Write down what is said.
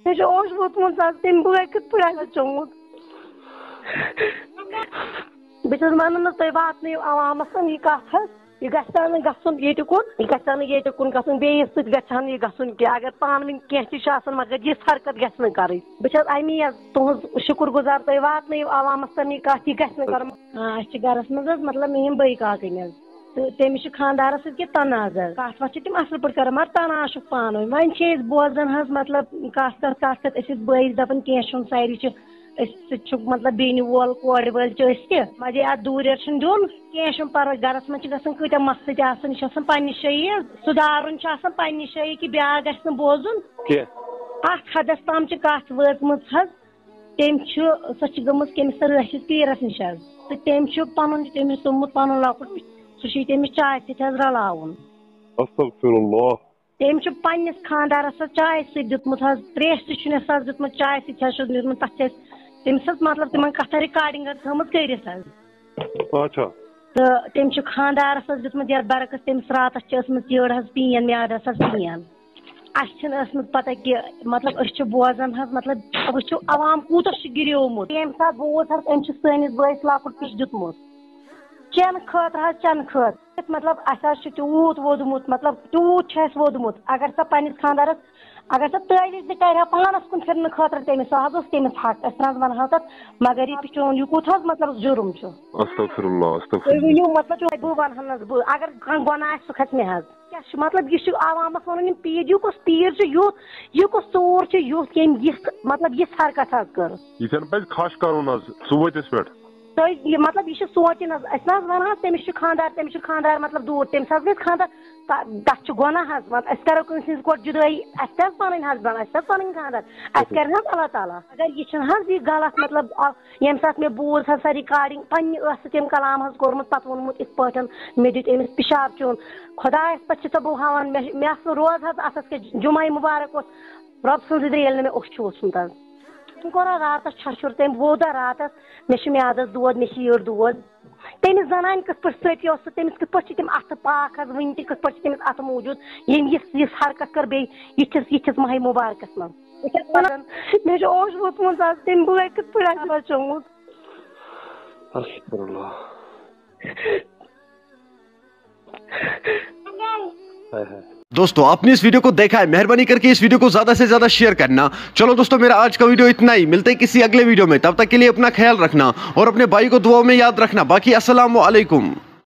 مے اوش ووتمت تم بٲے کِتھ پٲٹھۍ آسہِ چومُت بہٕ چھَس وَنان حظ تُہۍ واتنٲیِو عوامَس یہِ کَتھ حظ یہِ گژھِ ہا نہٕ گژھُن ییٚتہِ کُن گژھُن بیٚیِس سۭتۍ گژھِ ہا نہٕ یہِ گژھُن کینٛہہ اگر پانہٕ ؤنۍ کینٛہہ تہِ چھُ آسان مگر یِژھ حرکت گژھِ نہٕ کَرٕنۍ بہٕ چھَس اَمی حظ تُہٕنٛز شُکُر گُزار تُہۍ واتنٲیِو عوامَس تام یہِ کَتھ یہِ گژھِ نہٕ کَرُن اَسہِ چھِ گَرَس منٛز حظ مطلب میٛٲنۍ بٔے کاکٕنۍ حظ تہٕ تٔمِس چھِ خانٛدارَس سۭتۍ کہِ تناز حظ کَتھ وَتھ چھِ تِم اَصٕل پٲٹھۍ کَران مگر تناز چھُکھ پانہٕ ؤنۍ وۄنۍ چھِ أسۍ بوزان حظ مطلب کَتھ أسۍ ٲسۍ بٲیِس دَپان کینٛہہ چھُنہٕ سارے چھِ أسۍ سُہ تہِ چھُ مطلب بیٚنہِ وول کورِ وٲلۍ چھِ أسۍ تہِ مگر اَتھ دوٗریر چھُنہٕ دیُن کینٛہہ چھُنہٕ پَرواے گَرَس منٛز چھِ گژھان کۭتیاہ مَسلہٕ تہِ آسان یہِ چھِ آسان پنٛنہِ جایہِ حظ سُدھارُن چھُ آسان پنٛنہِ جایہِ کہِ بیٛاکھ گژھِ نہٕ بوزُن اَتھ حدس تام چھِ کَتھ وٲژمٕژ حظ تٔمۍ چھُ سۄ چھِ گٔمٕژ کٔمِس رٲشِد پیٖرَس نِش حظ تہٕ تٔمۍ چھُ پَنُن تٔمِس توٚمُت پَنُن لۄکُٹ سُہ چھُ تٔمِس چاے سۭتۍ حظ رلاوُن تٔمۍ چھُ پنٛنِس خانٛدارَس حظ چاے سۭتۍ دیُتمُت حظ ترٛیش تہِ چھُنس حظ دیُتمُت چاے سۭتۍ حظ چھُس دیُتمُت تَتھ چھِ اَسہِ تٔمِس حظ مطلب تِمن کَتھن رِکاڈِنٛگ حظ تھٲومٕژ کٔرِتھ حظ تہٕ تٔمۍ چھُ خانٛدارَس حظ دیُتمُت یَتھ برعکس تٔمِس راتَس چھِ ٲسمٕژ یٔڈ حظ پین میادَس حظ پین اَسہِ چھِنہٕ ٲسمٕژ پَتہ کہِ مطلب أسۍ چھِ بوزان حظ مطلب وٕچھِو عوام کوٗتاہ چھُ گِریومُت ییٚمہِ ساتہٕ بوٗز حظ أمۍ چھُ سٲنِس بٲیِس لۄکُٹ تہِ دیُتمُت چٮ۪نہٕ خٲطرٕ حظ چٮ۪نہٕ خٲطرٕ مطلب اَسہِ حظ چھُ تیوٗت ووٚدمُت مطلب تیوٗت چھُ اَسہِ ووٚدمُت اگر سۄ پنٛنِس خانٛدارَس اگر سۄ تٲویٖز تہِ کَرِ ہا پانَس کُن پھِرنہٕ خٲطرٕ تٔمِس سُہ حظ اوس تٔمِس حق أسۍ نہ حظ وَنہو تَتھ مگر یہِ چون یہِ کوٗت حظ مطلب جُرُم چھُ تُہۍ ؤنِو مطلب بہٕ وَنہٕ ہن حظ بہٕ اگر کانٛہہ گۄناہ آسہِ سُہ کھژِ مےٚ حظ کیٛاہ چھُ مطلب یہِ چھُ عوامَس وَنُن یِم پیٖر یہِ کُس پیٖر چھُ یُتھ یہِ کُس ژوٗر چھُ یُتھ ییٚمۍ یِژھ مطلب یِژھ حرکت حظ کٔر تُہۍ یہِ مطلب یہِ چھُ سونٛچُن حظ أسۍ نہ حظ وَنہٕ حظ تٔمِس چھُ خانٛدار مطلب دوٗر تٔمِس حظ گژھِ خانٛدار تَتھ چھُ گۄناہ حظ أسۍ کَرو کٲنٛسہِ ہِنٛز کورِ جُدٲیی اَسہِ تہِ حظ پَنٕنۍ ہسبنٛڈ اَسہِ حظ پَنٕنۍ خانٛدار اَسہِ کَرِ نہ حظ اللہ تعالیٰ اگر یہِ چھُنہٕ حظ یہِ غلط مطلب ییٚمہِ ساتہٕ مےٚ بوٗز حظ سۄ رِکاڈِنٛگ پنٛنہِ ٲسہٕ تٔمۍ کلام حظ کوٚرمُت پَتہٕ ووٚنمُت یِتھ پٲٹھۍ مےٚ دیُت أمِس پِشاب چیوٚن خۄدایَس پٮ۪ٹھ چھِ سۄ بہٕ ہاوان مےٚ ٲس روز حظ اَتھَس کیٛاہ جُمعہ مُبارک اوس رۄب سٕنٛز دِتھ ییٚلہِ نہٕ مےٚ اوٚش چھُ وُچھمُت حظ تٔمۍ کوٚر راتَس چھَچُر تٔمۍ ووٚد راتَس مےٚ چھُ میادَس دود مےٚ چھِ یٔڈ دود تٔمِس زَنانہِ کِتھ پٲٹھۍ سۭتۍ اوس سُہ تٔمِس کِتھ پٲٹھۍ چھِ تِم اَتھٕ پاک حظ وٕنہِ تہِ کِتھ پٲٹھۍ چھِ تٔمِس اَتھٕ موٗجوٗد ییٚمۍ یِژھ حرکت کٔر بیٚیہِ یِتھِس ماہِ مُبارکَس منٛز بہٕ چھَس وَنان مےٚ چھُ اوش ووتمُت حظ تٔمۍ بٲے کِتھ پٲٹھۍ آسہِ بچومُت دوستو آپ نے اس ویڈیو کو دیکھا ہے مہربانی کر کے اس ویڈیو کو زیادہ سے زیادہ شیئر کرنا چلو دوستو میرا آج کا ویڈیو اتنا ہی ملتے ہیں کسی اگلے ویڈیو میں تب تک کے لیے اپنا خیال رکھنا اور اپنے بھائی کو دعاؤں میں یاد رکھنا باقی السلام علیکم